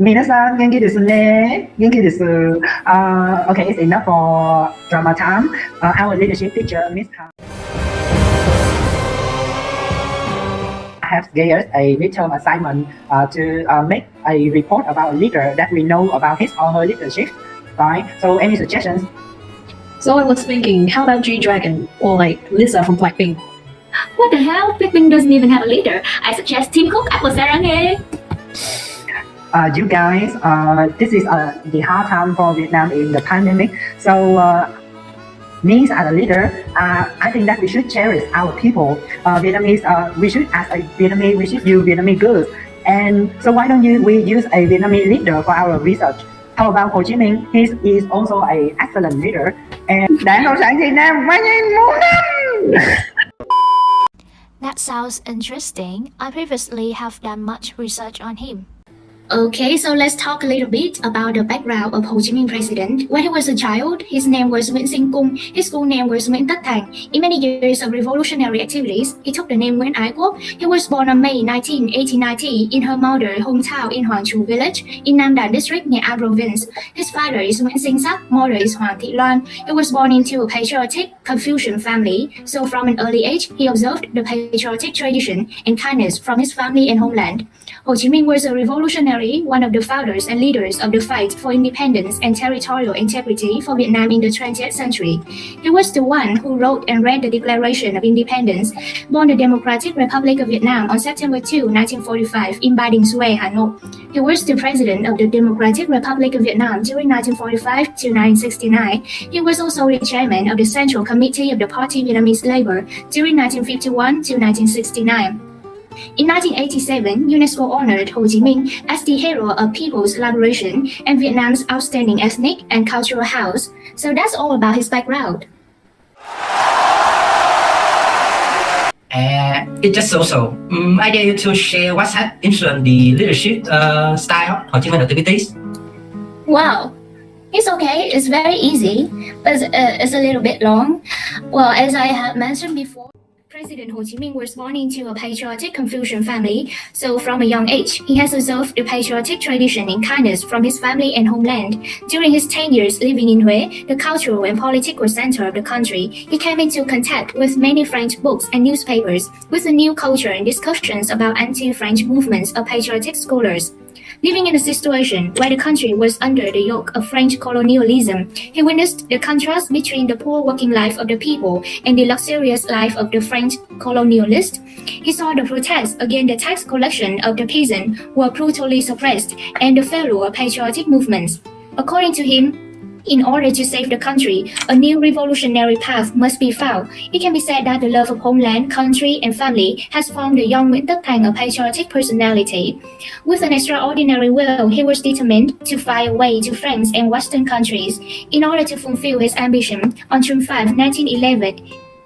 Minasan, genki desu ne. Genki desu. Okay, it's enough for drama time. Our leadership teacher, Miss Han, has gave us a little assignment to make a report about a leader that we know about his or her leadership. Right? So, any suggestions? So I was thinking, how about G-Dragon or like Lisa from Blackpink? What the hell? Blackpink doesn't even have a leader. I suggest Tim Cook at Saranghe. You guys, this is the hard time for Vietnam in the pandemic. So, me as a leader, I think that we should cherish our people. Vietnamese, we should, as a Vietnamese, we should use Vietnamese goods. And so why don't we use a Vietnamese leader for our research? How about Ho Chi Minh? He is also an excellent leader. And Đảng Cộng sản Việt Nam mấy muốn năm. That sounds interesting. I previously have done much research on him. Okay, so let's talk a little bit about the background of Ho Chi Minh president. When he was a child, his name was Nguyễn Sinh Cung. His school name was Nguyễn Tất Thành. In many years of revolutionary activities, he took the name Nguyễn Ái Quốc. He was born on May 19, 1890 in her mother's hometown in Hoàng Chu village in Nam Đàn district near A province. His father is Nguyễn Sinh Sắc, mother is Hoàng Thị Loan. He was born into a patriotic Confucian family, so from an early age, he observed the patriotic tradition and kindness from his family and homeland. Ho Chi Minh was a revolutionary, one of the founders and leaders of the fight for independence and territorial integrity for Vietnam in the 20th century. He was the one who wrote and read the Declaration of Independence, born the Democratic Republic of Vietnam on September 2, 1945 in Ba Đình Xuê, Hà Nội. He was the president of the Democratic Republic of Vietnam during 1945 to 1969. He was also the chairman of the Central Committee of the Party Vietnamese Labour during 1951 to 1969. In 1987, UNESCO honored Ho Chi Minh as the hero of people's liberation and Vietnam's outstanding ethnic and cultural house. So that's all about his background. It's just so. I dare you to share what has influenced the leadership style of Ho Chi Minh activities. Wow. It's okay, it's very easy, but it's a little bit long. Well, as I have mentioned before, President Ho Chi Minh was born into a patriotic Confucian family, so from a young age, he has observed the patriotic tradition and kindness from his family and homeland. During his 10 years living in Hue, the cultural and political center of the country, he came into contact with many French books and newspapers, with a new culture and discussions about anti-French movements of patriotic scholars. Living in a situation where the country was under the yoke of French colonialism, he witnessed the contrast between the poor working life of the people and the luxurious life of the French colonialists. He saw the protests against the tax collection of the peasant were brutally suppressed and the failure of patriotic movements. According to him, in order to save the country, a new revolutionary path must be found. It can be said that the love of homeland, country, and family has formed the young Nguyễn Tất Thành a patriotic personality. With an extraordinary will, he was determined to fly away to France and Western countries. In order to fulfill his ambition, on June 5, 1911,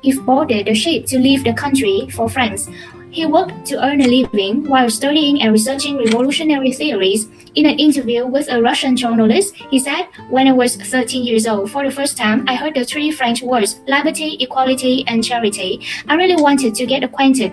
he boarded the ship to leave the country for France. He worked to earn a living while studying and researching revolutionary theories. In an interview with a Russian journalist, he said, "When I was 13 years old, for the first time, I heard the three French words, liberty, equality, and charity. I really wanted to get acquainted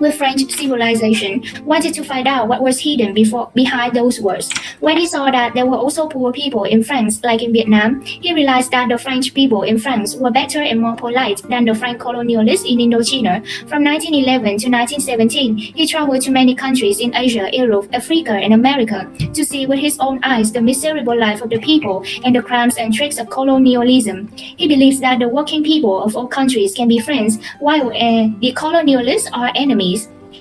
with French civilization, wanted to find out what was hidden behind those words. When he saw that there were also poor people in France, like in Vietnam, he realized that the French people in France were better and more polite than the French colonialists in Indochina. From 1911 to 1917, he traveled to many countries in Asia, Europe, Africa, and America to see with his own eyes the miserable life of the people and the crimes and tricks of colonialism. He believes that the working people of all countries can be friends, while the colonialists are enemies.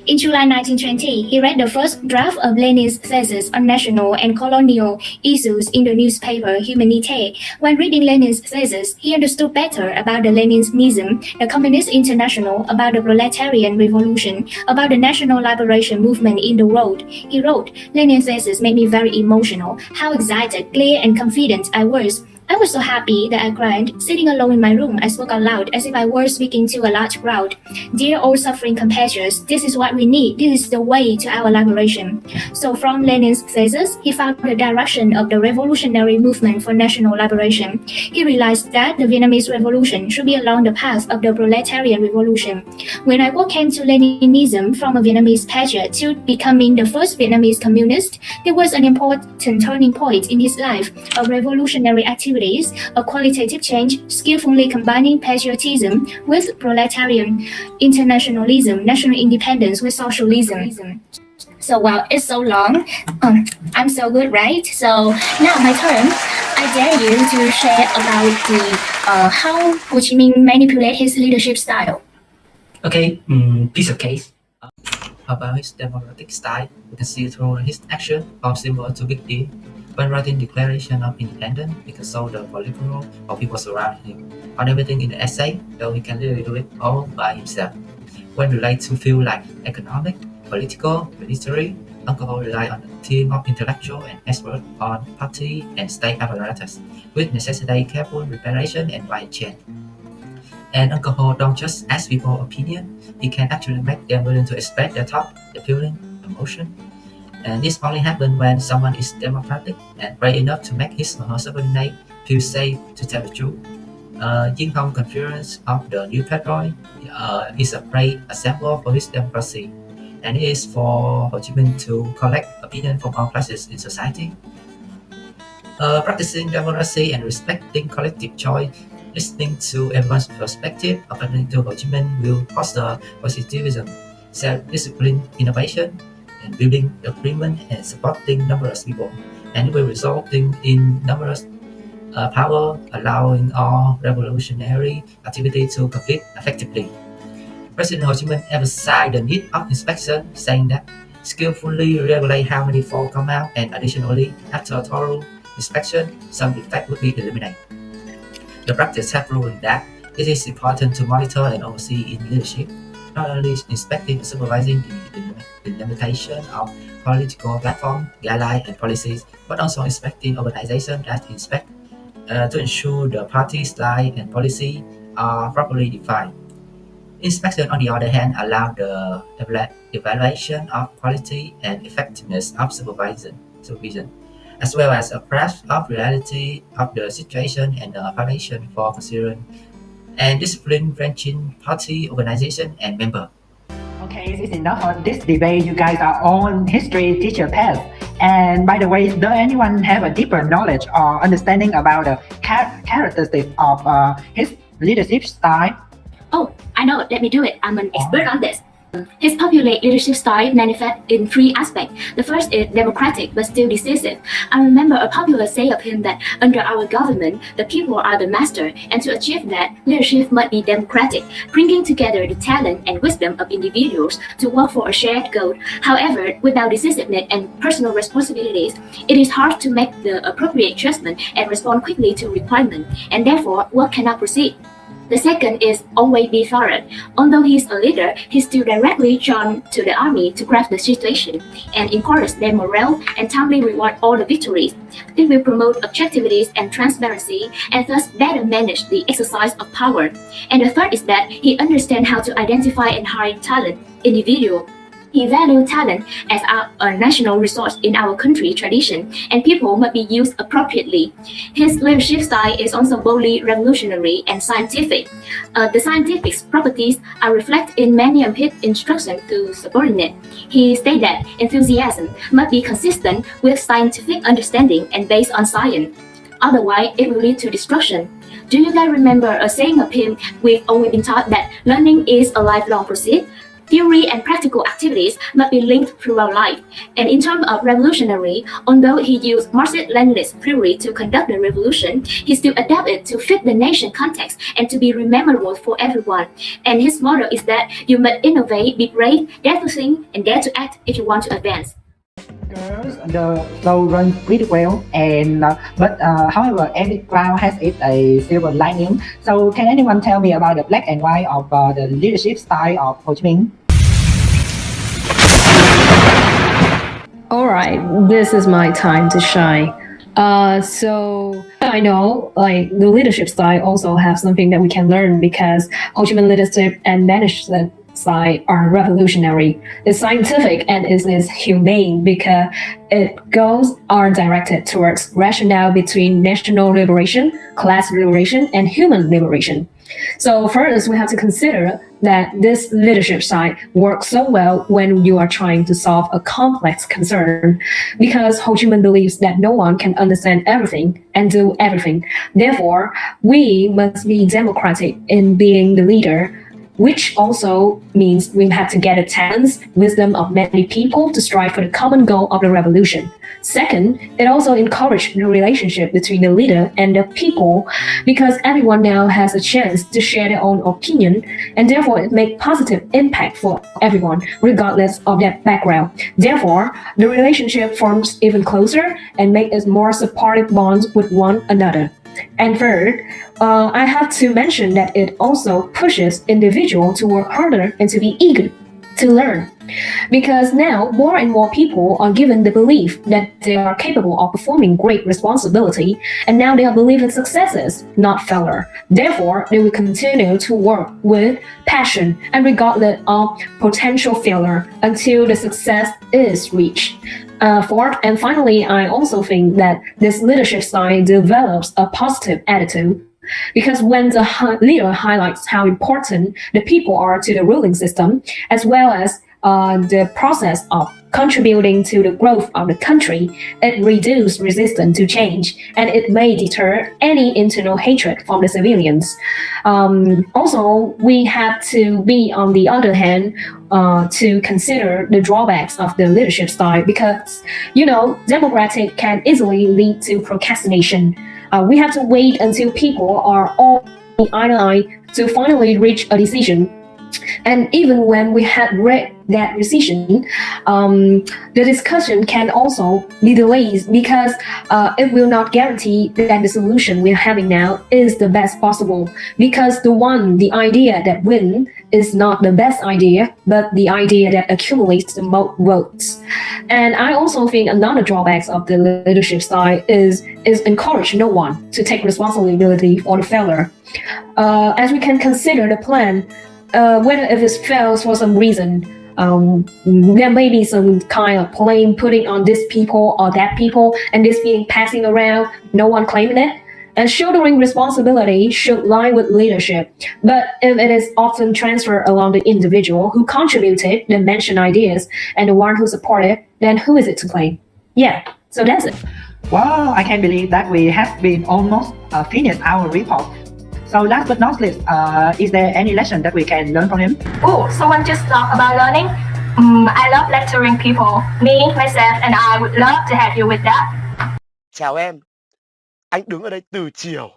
In July 1920, he read the first draft of Lenin's thesis on national and colonial issues in the newspaper Humanité. When reading Lenin's thesis, he understood better about the Leninism, the Communist International, about the proletarian revolution, about the national liberation movement in the world. He wrote, "Lenin's thesis made me very emotional. How excited, clear, and confident I was. I was so happy that I cried. Sitting alone in my room, I spoke out loud as if I were speaking to a large crowd. Dear old suffering compatriots, this is what we need. This is the way to our liberation. So from Lenin's thesis, he found the direction of the revolutionary movement for national liberation. He realized that the Vietnamese revolution should be along the path of the proletarian revolution. When I came to Leninism from a Vietnamese patriot to becoming the first Vietnamese communist, there was an important turning point in his life of revolutionary activities, a qualitative change, skillfully combining patriotism with proletarian internationalism, national independence with socialism. So wow, it's so long. I'm so good, right? So now my turn. I dare you to share about the how Ho Chi Minh manipulate his leadership style. Okay, piece of case. About his democratic style, we can see through his action from symbol to big deal. When writing Declaration of Independence, he can show the political or people surrounding him on everything in the essay, though he can really do it all by himself. When relate to fields like economic, political, military, Uncle Ho rely on a team of intellectual and experts on party and state apparatus, which necessitate careful preparation and wide change. And Uncle Ho don't just ask people opinion, he can actually make them willing to express their thought, their feeling, emotion. And this only happens when someone is democratic and brave enough to make his or her subordinate feel safe to tell the truth. Ying Hong Conference of the New Patriot is a great example for his democracy, and it is for Ho Chi Minh to collect opinion from all classes in society. Practicing democracy and respecting collective choice, listening to everyone's perspective, according to Ho Chi Minh, will foster positivism, self-discipline, innovation, and building agreement and supporting numerous people, and it will result in numerous power, allowing all revolutionary activity to complete effectively. President Ho Chi Minh emphasized the need of inspection, saying that skillfully regulate how many fall come out, and additionally, after a thorough inspection, some defect would be eliminated. The practice has proven that it is important to monitor and oversee in leadership, not only inspecting and supervising the implementation of political platform, guidelines, and policies, but also inspecting organizations that inspect to ensure the party's line and policy are properly defined. Inspection, on the other hand, allow the evaluation of quality and effectiveness of supervision, as well as a grasp of reality of the situation and the foundation for considering and discipline ranging party, organization, and member. Okay, this is enough of this debate. You guys are all history teacher pets. And by the way, does anyone have a deeper knowledge or understanding about the characteristics of his leadership style? Oh, I know. Let me do it. I'm an expert on this. His popular leadership style manifests in three aspects. The first is democratic but still decisive. I remember a popular say of him that under our government, the people are the master, and to achieve that, leadership must be democratic, bringing together the talent and wisdom of individuals to work for a shared goal. However, without decisiveness and personal responsibilities, it is hard to make the appropriate judgment and respond quickly to requirements, and therefore work cannot proceed. The second is always be thorough. Although he is a leader, he still directly joined to the army to grasp the situation and encourage their morale and timely reward all the victories. This will promote objectivity and transparency and thus better manage the exercise of power. And the third is that he understands how to identify and hire talent, individual. He values talent as a national resource in our country tradition, and people must be used appropriately. His leadership style is also boldly revolutionary and scientific. The scientific properties are reflected in many of his instructions to subordinates. He stated that enthusiasm must be consistent with scientific understanding and based on science. Otherwise, it will lead to destruction. Do you guys remember a saying of him? We've only been taught that learning is a lifelong process. Theory and practical activities must be linked throughout life. And in terms of revolutionary, although he used Marxist-Leninist theory to conduct the revolution, he still adapted to fit the nation context and to be memorable for everyone. And his motto is that you must innovate, be brave, dare to think, and dare to act if you want to advance. Girls, the flow runs pretty well, and but however, every cloud has a silver lining. So, can anyone tell me about the black and white of the leadership style of Ho Chi Minh? All right, this is my time to shine. So I know, like the leadership style also have something that we can learn because Ho Chi Minh leadership and management style are revolutionary. It's scientific and it is humane because its goals are directed towards rationale between national liberation, class liberation, and human liberation. So first, we have to consider that this leadership side works so well when you are trying to solve a complex concern, because Ho Chi Minh believes that no one can understand everything and do everything. Therefore, we must be democratic in being the leader, which also means we have to get the talents, wisdom of many people to strive for the common goal of the revolution. Second, it also encourages the relationship between the leader and the people because everyone now has a chance to share their own opinion, and therefore it makes positive impact for everyone regardless of their background. Therefore, the relationship forms even closer and makes it more supportive bonds with one another. And third, I have to mention that it also pushes individuals to work harder and to be eager to learn. Because now more and more people are given the belief that they are capable of performing great responsibility, and now they are believing successes, not failure. Therefore, they will continue to work with passion and regardless of potential failure until the success is reached. Fourth, and finally, I also think that this leadership style develops a positive attitude because when the leader highlights how important the people are to the ruling system, as well as the process of contributing to the growth of the country, it reduces resistance to change and it may deter any internal hatred from the civilians. Also, we have to be, on the other hand, to consider the drawbacks of the leadership style because, democratic can easily lead to procrastination. We have to wait until people are all either eye to finally reach a decision. And even when we had read that decision, the discussion can also be delayed because it will not guarantee that the solution we're having now is the best possible. Because the idea that wins is not the best idea, but the idea that accumulates the most votes. And I also think another drawback of the leadership style is encourage no one to take responsibility for the failure. As we can consider the plan, whether if it fails for some reason, there may be some kind of blame putting on this people or that people, and this being passing around, no one claiming it. And shouldering responsibility should lie with leadership. But if it is often transferred along the individual who contributed the mentioned ideas and the one who supported, then who is it to blame? Yeah, so that's it. Wow, I can't believe that we have been almost finished our report. So last but not least, is there any lesson that we can learn from him? Oh, someone just talked about learning. I love lecturing people. Me, myself, and I would love to help you with that. Chào em, anh đứng ở đây từ chiều.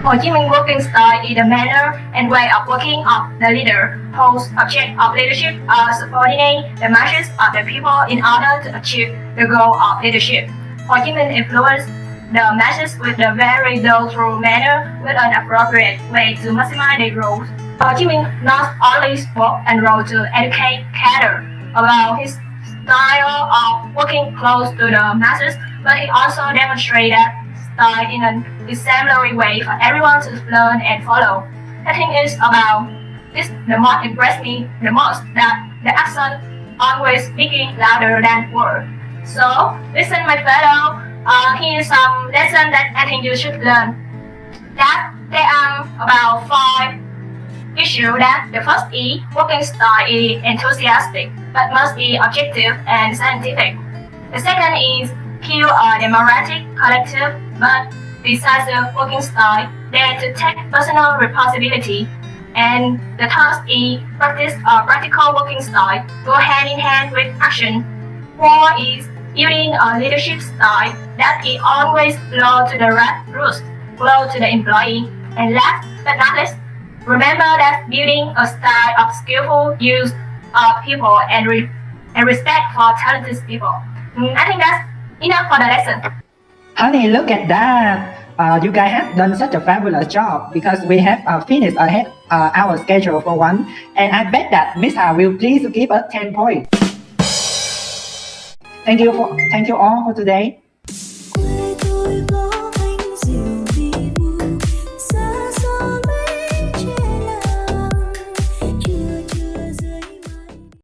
Ho Chi Minh working style is the manner and way of working of the leader, whose object of leadership are subordinate the masses of the people in order to achieve the goal of leadership. Ho Chi Minh influenced the masses with a very dull-through manner with an appropriate way to maximize their growth. Ho Chi Minh not only spoke and wrote to educate cater about his style of working close to the masses, but he also demonstrated style in an exemplary way for everyone to learn and follow. I think it's about this the most impressed me the most, that the accent always speaking louder than words. So listen, my fellow. Here's some lesson that I think you should learn. That there are about 5 issues. That the first is working style is enthusiastic, but must be objective and scientific. The second is kill a democratic, collective, but decisive working style, then to take personal responsibility. And the third is practice a practical working style, go hand in hand with action. 4 is building a leadership style that is always close to the roots, close to the employee. And last but not least, remember that building a style of skillful use of people and respect for talented people. I think that's enough for the lesson. Honey, look at that. You guys have done such a fabulous job because we have finished ahead our schedule for one. And I bet that Miss Ha will please give us 10 points. Thank you all for today.